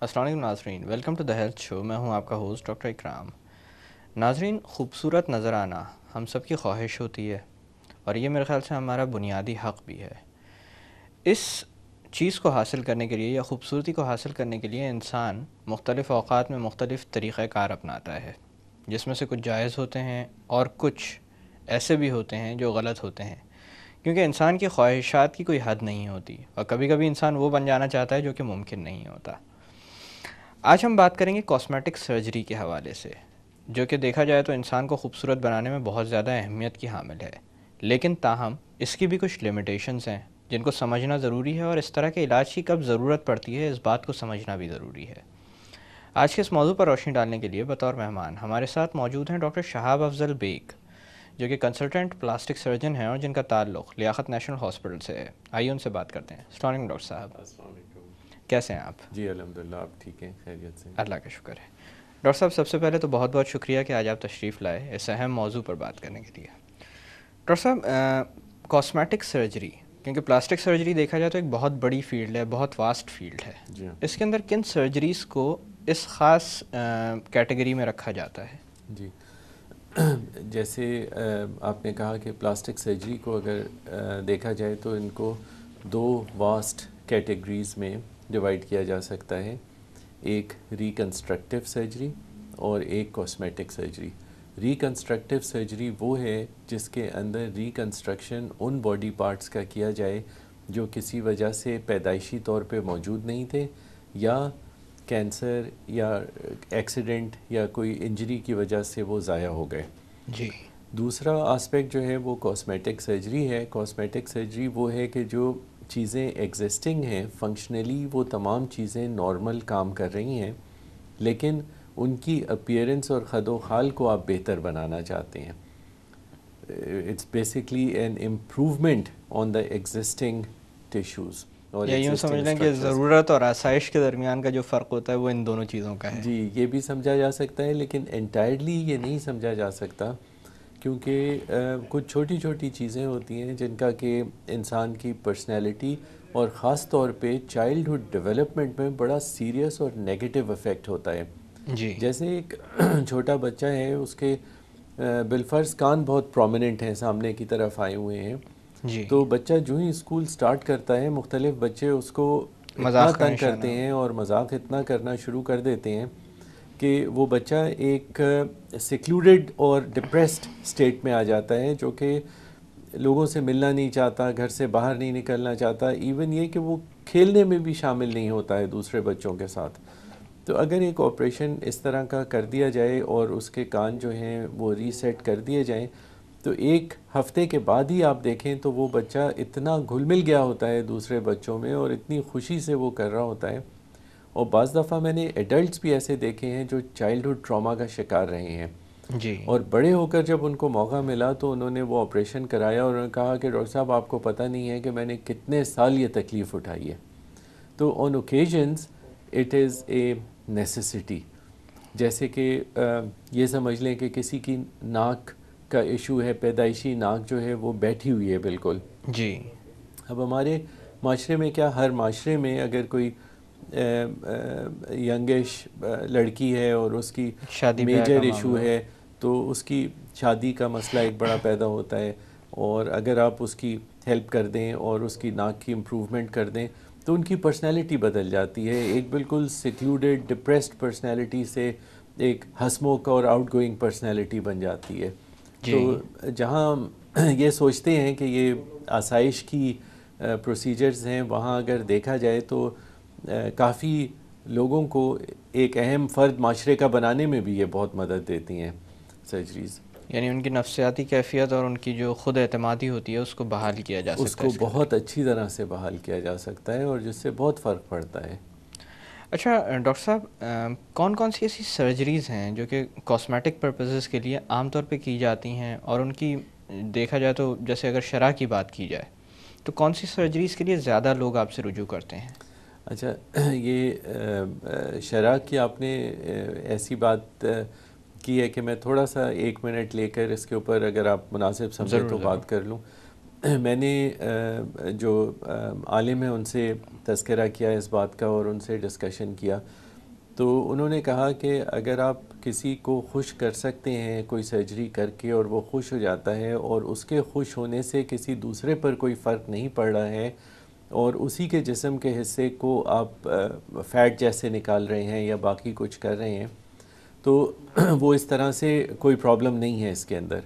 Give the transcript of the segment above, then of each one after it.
السلام علیکم ناظرین، ویلکم ٹو دا ہیلتھ شو۔ میں ہوں آپ کا ہوسٹ ڈاکٹر اکرام۔ ناظرین، خوبصورت نظر آنا ہم سب کی خواہش ہوتی ہے اور یہ میرے خیال سے ہمارا بنیادی حق بھی ہے۔ اس چیز کو حاصل کرنے کے لیے یا خوبصورتی کو حاصل کرنے کے لیے انسان مختلف اوقات میں مختلف طریقہ کار اپناتا ہے، جس میں سے کچھ جائز ہوتے ہیں اور کچھ ایسے بھی ہوتے ہیں جو غلط ہوتے ہیں، کیونکہ انسان کی خواہشات کی کوئی حد نہیں ہوتی اور کبھی کبھی انسان وہ بن جانا چاہتا ہے جو کہ ممکن نہیں ہوتا۔ آج ہم بات کریں گے کاسمیٹک سرجری کے حوالے سے، جو کہ دیکھا جائے تو انسان کو خوبصورت بنانے میں بہت زیادہ اہمیت کی حامل ہے، لیکن تاہم اس کی بھی کچھ لمیٹیشنز ہیں جن کو سمجھنا ضروری ہے، اور اس طرح کے علاج کی کب ضرورت پڑتی ہے اس بات کو سمجھنا بھی ضروری ہے۔ آج کے اس موضوع پر روشنی ڈالنے کے لیے بطور مہمان ہمارے ساتھ موجود ہیں ڈاکٹر شہاب افضل بیگ، جو کہ کنسلٹنٹ پلاسٹک سرجن ہیں اور جن کا تعلق لیاقت نیشنل ہاسپٹل سے ہے۔ آئیے ان سے بات کرتے ہیں۔ السلام علیکم ڈاکٹر صاحب، السلام علیکم۔ کیسے ہیں آپ؟ جی الحمدللہ، آپ ٹھیک ہیں؟ خیریت سے؟ اللہ کا شکر ہے۔ ڈاکٹر صاحب، سب سے پہلے تو بہت بہت شکریہ کہ آج آپ تشریف لائے اس اہم موضوع پر بات کرنے کے لیے۔ ڈاکٹر صاحب، کاسمیٹک سرجری، کیونکہ پلاسٹک سرجری دیکھا جائے تو ایک بہت بڑی فیلڈ ہے، بہت واسٹ فیلڈ ہے، جی ہاں۔ اس کے اندر کن سرجریز کو اس خاص کیٹیگری میں رکھا جاتا ہے؟ جی، جیسے آپ نے کہا کہ پلاسٹک سرجری کو اگر دیکھا جائے تو ان کو دو واسٹ کیٹیگریز میں ڈیوائڈ کیا جا سکتا ہے، ایک ریکنسٹرکٹیو سرجری اور ایک کاسمیٹک سرجری۔ ریکنسٹرکٹیو سرجری وہ ہے جس کے اندر ریکنسٹرکشن ان باڈی پارٹس کا کیا جائے جو کسی وجہ سے پیدائشی طور پہ موجود نہیں تھے، یا کینسر یا ایکسیڈنٹ یا انجری انجری کی وجہ سے وہ ضائع ہو گئے۔ جی۔ دوسرا آسپیکٹ جو ہے وہ کاسمیٹک سرجری ہے۔ کاسمیٹک سرجری وہ ہے کہ جو چیزیں ایگزسٹنگ ہیں فنکشنلی، وہ تمام چیزیں نارمل کام کر رہی ہیں، لیکن ان کی اپیئرنس اور خد و خال کو آپ بہتر بنانا چاہتے ہیں۔ It's basically an improvement on the existing tissues اور یا یوں سمجھ لیں کہ ضرورت اور آسائش کے درمیان کا جو فرق ہوتا ہے وہ ان دونوں چیزوں کا ہے۔ جی، یہ بھی سمجھا جا سکتا ہے، لیکن انٹائرلی یہ نہیں سمجھا جا سکتا، کیونکہ کچھ چھوٹی چھوٹی چیزیں ہوتی ہیں جن کا کہ انسان کی پرسنالٹی اور خاص طور پہ چائلڈہڈ ڈیولپمنٹ میں بڑا سیریس اور نیگیٹو افیکٹ ہوتا ہے۔ جی۔ جیسے ایک چھوٹا بچہ ہے، اس کے بالفرض کان بہت پرومیننٹ ہیں، سامنے کی طرف آئے ہوئے ہیں، جی۔ تو بچہ جو ہی اسکول سٹارٹ کرتا ہے مختلف بچے اس کو اتنا مذاق کا تنگ نشانہ کرتے ہیں اور مذاق اتنا کرنا شروع کر دیتے ہیں کہ وہ بچہ ایک سیکلوڈڈ اور ڈپریسڈ اسٹیٹ میں آ جاتا ہے، جو کہ لوگوں سے ملنا نہیں چاہتا، گھر سے باہر نہیں نکلنا چاہتا، ایون یہ کہ وہ کھیلنے میں بھی شامل نہیں ہوتا ہے دوسرے بچوں کے ساتھ۔ تو اگر ایک آپریشن اس طرح کا کر دیا جائے اور اس کے کان جو ہیں وہ ری سیٹ کر دیے جائیں، تو ایک ہفتے کے بعد ہی آپ دیکھیں تو وہ بچہ اتنا گھل مل گیا ہوتا ہے دوسرے بچوں میں اور اتنی خوشی سے وہ کر رہا ہوتا ہے۔ اور بعض دفعہ میں نے ایڈلٹس بھی ایسے دیکھے ہیں جو چائلڈہڈ ٹراما کا شکار رہے ہیں، جی۔ اور بڑے ہو کر جب ان کو موقع ملا تو انہوں نے وہ آپریشن کرایا اور انہوں نے کہا کہ ڈاکٹر صاحب آپ کو پتہ نہیں ہے کہ میں نے کتنے سال یہ تکلیف اٹھائی ہے۔ تو on occasions it is a necessity, جیسے کہ یہ سمجھ لیں کہ کسی کی ناک کا ایشو ہے، پیدائشی ناک جو ہے وہ بیٹھی ہوئی ہے بالکل۔ جی۔ اب ہمارے معاشرے میں، کیا ہر معاشرے میں، اگر کوئی ینگش لڑکی ہے اور اس کی شادی بیاہ میجر کا ایشو معاملہ۔ ہے تو اس کی شادی کا مسئلہ ایک بڑا پیدا ہوتا ہے، اور اگر آپ اس کی ہیلپ کر دیں اور اس کی ناک کی امپروومنٹ کر دیں تو ان کی پرسنالٹی بدل جاتی ہے، ایک بالکل سیکلوڈڈ ڈپریسڈ پرسنالٹی سے ایک ہنسموک اور آؤٹ گوئنگ پرسنالٹی بن جاتی ہے۔ جی۔ تو جہاں ہم یہ سوچتے ہیں کہ یہ آسائش کی پروسیجرز ہیں، وہاں اگر دیکھا جائے تو کافی لوگوں کو ایک اہم فرد معاشرے کا بنانے میں بھی یہ بہت مدد دیتی ہیں سرجریز۔ یعنی ان کی نفسیاتی کیفیت اور ان کی جو خود اعتمادی ہوتی ہے اس کو بحال کیا جا سکتا ہے اس کو بہت اچھی طرح سے بحال کیا جا سکتا ہے، اور جس سے بہت فرق پڑتا ہے۔ اچھا ڈاکٹر صاحب، کون کون سی ایسی سرجریز ہیں جو کہ کاسمیٹک پرپزز کے لیے عام طور پہ کی جاتی ہیں، اور ان کی دیکھا جائے تو جیسے اگر شرح کی بات کی جائے تو کون سی سرجریز کے لیے زیادہ لوگ آپ سے رجوع کرتے ہیں؟ اچھا، یہ شرح کی آپ نے ایسی بات کی ہے کہ میں تھوڑا سا 1 منٹ لے کر اس کے اوپر اگر آپ مناسب سمجھے تو بات کر لوں۔ میں نے جو عالم ہیں ان سے تذکرہ کیا اس بات کا اور ان سے ڈسکشن کیا تو انہوں نے کہا کہ اگر آپ کسی کو خوش کر سکتے ہیں کوئی سرجری کر کے اور وہ خوش ہو جاتا ہے اور اس کے خوش ہونے سے کسی دوسرے پر کوئی فرق نہیں پڑ رہا ہے اور اسی کے جسم کے حصے کو آپ فیٹ جیسے نکال رہے ہیں یا باقی کچھ کر رہے ہیں تو وہ اس طرح سے کوئی پرابلم نہیں ہے اس کے اندر.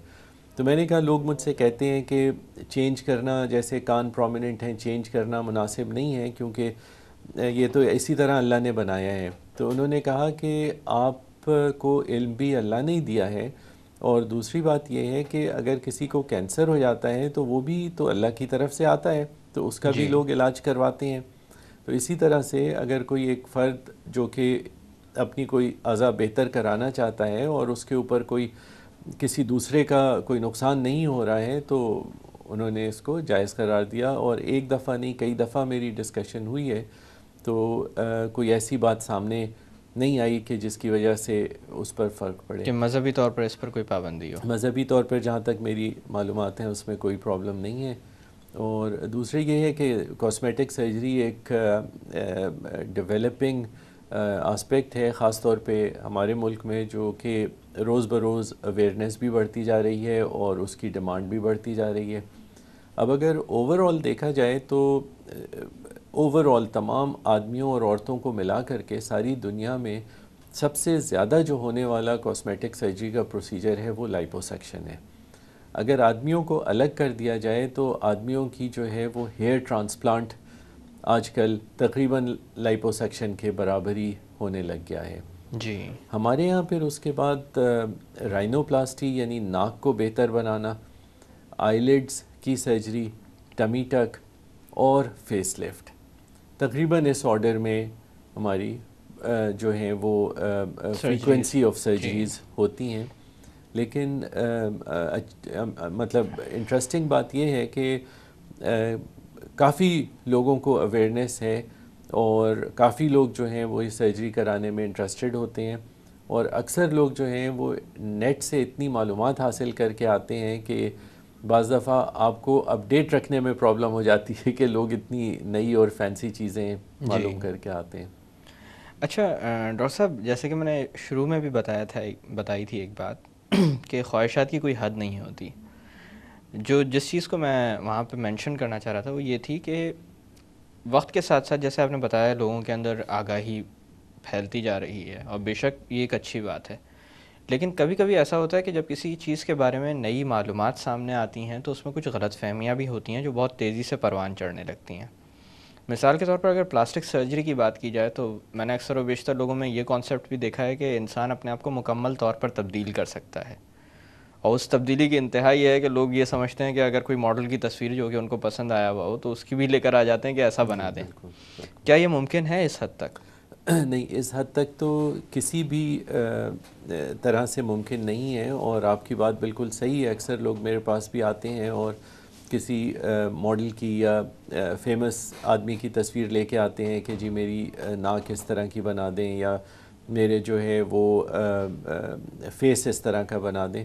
تو میں نے کہا لوگ مجھ سے کہتے ہیں کہ چینج کرنا جیسے کان پرومیننٹ ہیں چینج کرنا مناسب نہیں ہے کیونکہ یہ تو اسی طرح اللہ نے بنایا ہے. تو انہوں نے کہا کہ آپ کو علم بھی اللہ نے ہی دیا ہے اور دوسری بات یہ ہے کہ اگر کسی کو کینسر ہو جاتا ہے تو وہ بھی تو اللہ کی طرف سے آتا ہے تو اس کا بھی جی لوگ علاج کرواتے ہیں. تو اسی طرح سے اگر کوئی ایک فرد جو کہ اپنی کوئی اعضاء بہتر کرانا چاہتا ہے اور اس کے اوپر کوئی کسی دوسرے کا کوئی نقصان نہیں ہو رہا ہے تو انہوں نے اس کو جائز قرار دیا. اور ایک دفعہ نہیں کئی دفعہ میری ڈسکشن ہوئی ہے تو کوئی ایسی بات سامنے نہیں آئی کہ جس کی وجہ سے اس پر فرق پڑے. کہ مذہبی طور پر اس پر کوئی پابندی ہو. مذہبی طور پر جہاں تک میری معلومات ہیں اس میں کوئی پرابلم نہیں ہے. اور دوسری یہ ہے کہ کاسمیٹک سرجری ایک ڈیولپنگ آسپیکٹ ہے خاص طور پہ ہمارے ملک میں جو کہ روز بروز اویئرنیس بھی بڑھتی جا رہی ہے اور اس کی ڈیمانڈ بھی بڑھتی جا رہی ہے. اب اگر اوور آل دیکھا جائے تو اوور آل تمام آدمیوں اور عورتوں کو ملا کر کے ساری دنیا میں سب سے زیادہ جو ہونے والا کاسمیٹک سرجری کا پروسیجر ہے وہ لائپوسیکشن ہے. اگر آدمیوں کو الگ کر دیا جائے تو آدمیوں کی جو ہے وہ ہیئر ٹرانسپلانٹ آج کل تقریباً لائپوسیکشن کے برابری ہونے لگ گیا ہے. جی ہمارے یہاں پھر اس کے بعد رائنوپلاسٹی یعنی ناک کو بہتر بنانا، آئی لیڈز کی سرجری، ٹمی ٹک اور فیس لفٹ تقریباً اس آرڈر میں ہماری جو ہیں وہ فریکوینسی آف سرجریز ہوتی ہیں. لیکن مطلب انٹرسٹنگ بات یہ ہے کہ کافی لوگوں کو اویئرنیس ہے اور کافی لوگ جو ہیں وہ اس سرجری کرانے میں انٹرسٹڈ ہوتے ہیں اور اکثر لوگ جو ہیں وہ نیٹ سے اتنی معلومات حاصل کر کے آتے ہیں کہ بعض دفعہ آپ کو اپڈیٹ رکھنے میں پرابلم ہو جاتی ہے کہ لوگ اتنی نئی اور فینسی چیزیں معلوم کر کے آتے ہیں. اچھا ڈاکٹر صاحب، جیسے کہ میں نے شروع میں بھی بتائی تھی ایک بات کہ خواہشات کی کوئی حد نہیں ہوتی. جس چیز کو میں وہاں پہ مینشن کرنا چاہ رہا تھا وہ یہ تھی کہ وقت کے ساتھ ساتھ جیسے آپ نے بتایا لوگوں کے اندر آگاہی پھیلتی جا رہی ہے اور بے شک یہ ایک اچھی بات ہے، لیکن کبھی کبھی ایسا ہوتا ہے کہ جب کسی چیز کے بارے میں نئی معلومات سامنے آتی ہیں تو اس میں کچھ غلط فہمیاں بھی ہوتی ہیں جو بہت تیزی سے پروان چڑھنے لگتی ہیں. مثال کے طور پر اگر پلاسٹک سرجری کی بات کی جائے تو میں نے اکثر و بیشتر لوگوں میں یہ کانسیپٹ بھی دیکھا ہے کہ انسان اپنے آپ کو مکمل طور پر تبدیل کر سکتا ہے، اور اس تبدیلی کی انتہا یہ ہے کہ لوگ یہ سمجھتے ہیں کہ اگر کوئی ماڈل کی تصویر جو کہ ان کو پسند آیا ہوا ہو تو اس کی بھی لے کر آ جاتے ہیں کہ ایسا بنا دیں. کیا یہ ممکن ہے اس حد تک؟ نہیں، اس حد تک تو کسی بھی طرح سے ممکن نہیں ہے اور آپ کی بات بالکل صحیح ہے. اکثر لوگ میرے پاس بھی آتے ہیں اور کسی ماڈل کی یا فیمس آدمی کی تصویر لے کے آتے ہیں کہ جی میری ناک اس طرح کی بنا دیں یا میرے جو ہے وہ فیس اس طرح کا بنا دیں.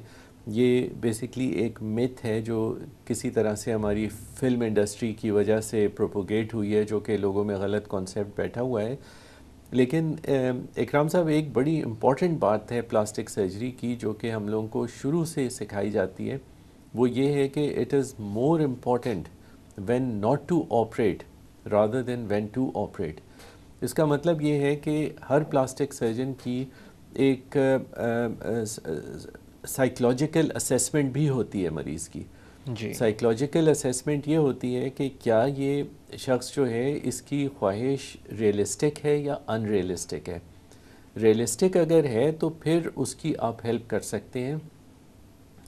یہ بیسکلی ایک میتھ ہے جو کسی طرح سے ہماری فلم انڈسٹری کی وجہ سے پروپوگیٹ ہوئی ہے، جو کہ لوگوں میں غلط کانسیپٹ بیٹھا ہوا ہے. لیکن اکرام صاحب ایک بڑی امپورٹنٹ بات ہے پلاسٹک سرجری کی جو کہ ہم لوگوں کو شروع سے سکھائی جاتی ہے، وہ یہ ہے کہ it is more important when not to operate rather than when to operate. اس کا مطلب یہ ہے کہ ہر پلاسٹک سرجن کی ایک سائیکلوجیکل اسیسمنٹ بھی ہوتی ہے مریض کی. جی سائیکلوجیکل اسیسمنٹ یہ ہوتی ہے کہ کیا یہ شخص جو ہے اس کی خواہش ریئلسٹک ہے یا ان ریئلسٹک ہے. ریئلسٹک اگر ہے تو پھر اس کی آپ ہیلپ کر سکتے ہیں،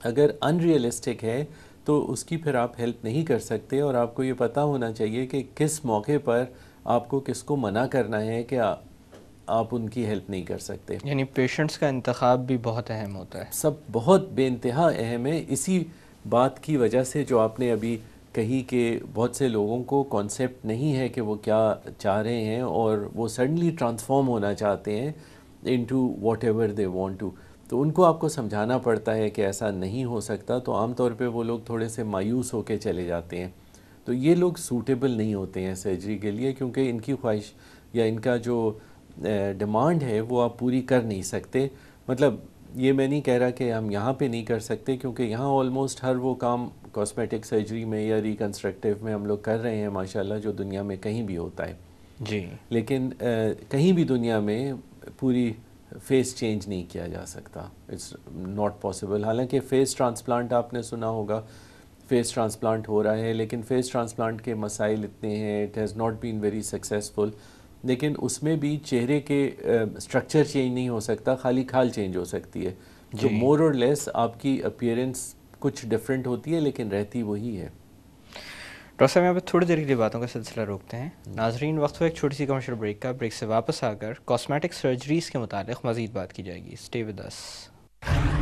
اگر ان ریئلسٹک ہے تو اس کی پھر آپ ہیلپ نہیں کر سکتے. اور آپ کو یہ پتہ ہونا چاہیے کہ کس موقع پر آپ کو کس کو منع کرنا ہے کہ آپ ان کی ہیلپ نہیں کر سکتے. یعنی پیشنٹس کا انتخاب بھی بہت اہم ہوتا ہے. سب بہت بے انتہا اہم ہے. اسی بات کی وجہ سے جو آپ نے ابھی کہی کہ بہت سے لوگوں کو کانسیپٹ نہیں ہے کہ وہ کیا چاہ رہے ہیں اور وہ سڈنلی ٹرانسفارم ہونا چاہتے ہیں into whatever they want to. تو ان کو آپ کو سمجھانا پڑتا ہے کہ ایسا نہیں ہو سکتا. تو عام طور پہ وہ لوگ تھوڑے سے مایوس ہو کے چلے جاتے ہیں. تو یہ لوگ سوٹیبل نہیں ہوتے ہیں سرجری کے لیے کیونکہ ان کی خواہش یا ان کا جو ڈیمانڈ ہے وہ آپ پوری کر نہیں سکتے. مطلب یہ میں نہیں کہہ رہا کہ ہم یہاں پہ نہیں کر سکتے، کیونکہ یہاں آلموسٹ ہر وہ کام کاسمیٹک سرجری میں یا ریکنسٹرکٹیو میں ہم لوگ کر رہے ہیں ماشاءاللہ، جو دنیا میں کہیں بھی ہوتا ہے. جی. لیکن کہیں بھی دنیا میں پوری فیس چینج نہیں کیا جا سکتا. It's not possible. حالانکہ فیس ٹرانسپلانٹ آپ نے سنا ہوگا، فیس ٹرانسپلانٹ ہو رہا ہے، لیکن فیس ٹرانسپلانٹ کے مسائل اتنے ہیں، it has not been very successful. لیکن اس میں بھی چہرے کے اسٹرکچر چینج نہیں ہو سکتا، خالی کھال چینج ہو سکتی ہے. تو مور اور لیس آپ کی اپیئرنس کچھ ڈفرینٹ ہوتی ہے، لیکن رہتی وہی ہے. ڈاکٹر صاحب یہاں پہ تھوڑی دیر کے لیے باتوں کا سلسلہ روکتے ہیں. ناظرین وقت ہو ایک چھوٹی سی کمرشل بریک کا. بریک سے واپس آ کر کاسمیٹک سرجریز کے متعلق مزید بات کی جائے گی. Stay with us.